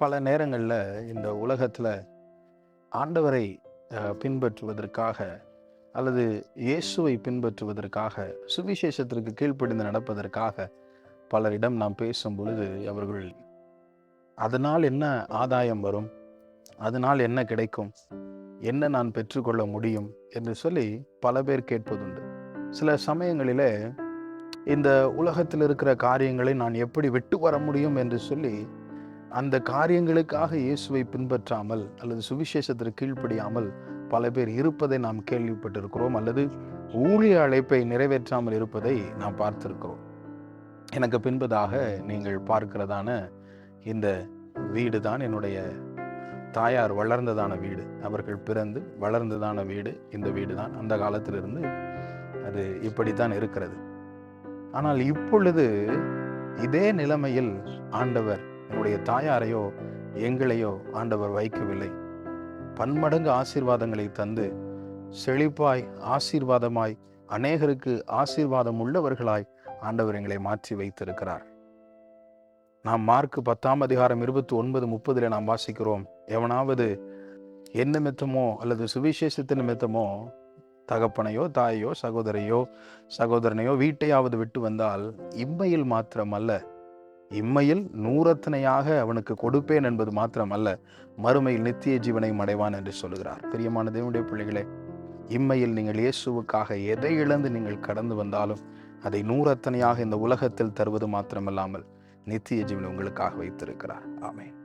பல நேரங்களில் இந்த உலகத்தில் ஆண்டவரை பின்பற்றுவதற்காக அல்லது இயேசுவை பின்பற்றுவதற்காக சுவிசேஷத்திற்கு கீழ்ப்படிந்து நடப்பதற்காக பலரிடம் நாம் பேசும் பொழுது அவர்கள் அதனால் என்ன ஆதாயம் வரும், அதனால் என்ன கிடைக்கும், என்ன நான் பெற்றுக்கொள்ள முடியும் என்று சொல்லி பல பேர் கேட்பதுண்டு. சில சமயங்களிலே இந்த உலகத்தில் இருக்கிற காரியங்களை நான் எப்படி விட்டு வர முடியும் என்று சொல்லி அந்த காரியங்களுக்காக இயேசுவை பின்பற்றாமல் அல்லது சுவிசேஷத்திற்கு கீழ்ப்படியாமல் பல பேர் இருப்பதை நாம் கேள்விப்பட்டிருக்கிறோம், அல்லது ஊழிய அழைப்பை நிறைவேற்றாமல் இருப்பதை நாம் பார்த்திருக்கிறோம். எனக்கு பின்பதாக நீங்கள் பார்க்கிறதான இந்த வீடு தான் என்னுடைய தாயார் வளர்ந்ததான வீடு. அவர்கள் பிறந்து வளர்ந்ததான வீடு இந்த வீடு தான். அந்த காலத்திலிருந்து அது இப்படித்தான் இருக்கிறது. ஆனால் இப்பொழுது இதே நிலைமையில் ஆண்டவர் என்னுடைய தாயாரையோ எங்களையோ ஆண்டவர் வைக்கவில்லை. பன்மடங்கு ஆசீர்வாதங்களை தந்து செழிப்பாய் ஆசீர்வாதமாய் அநேகருக்கு ஆசீர்வாதம் உள்ளவர்களாய் ஆண்டவர் எங்களை மாற்றி வைத்திருக்கிறார். நாம் மார்க் 10:29-30 நாம் வாசிக்கிறோம், எவனாவது என்ன நிமித்தமோ அல்லது சுவிசேஷத்து நிமித்தமோ தகப்பனையோ தாயையோ சகோதரையோ சகோதரனையோ வீட்டையாவது விட்டு வந்தால் இம்மையில் மாத்திரமல்ல, இம்மையில் 100 அவனுக்கு கொடுப்பேன் என்பது மாத்திரமல்ல, மறுமையில் நித்திய ஜீவனை அடைவான் என்று சொல்கிறார். பிரியமான தேவனுடைய பிள்ளைகளே, இம்மையில் நீங்கள் இயேசுவுக்காக எதை இழந்து நீங்கள் கடந்து வந்தாலும் அதை 100 இந்த உலகத்தில் தருவது மாத்திரமல்லாமல் நித்திய ஜீவனை உங்களுக்காக வைத்திருக்கிறார். ஆமென்.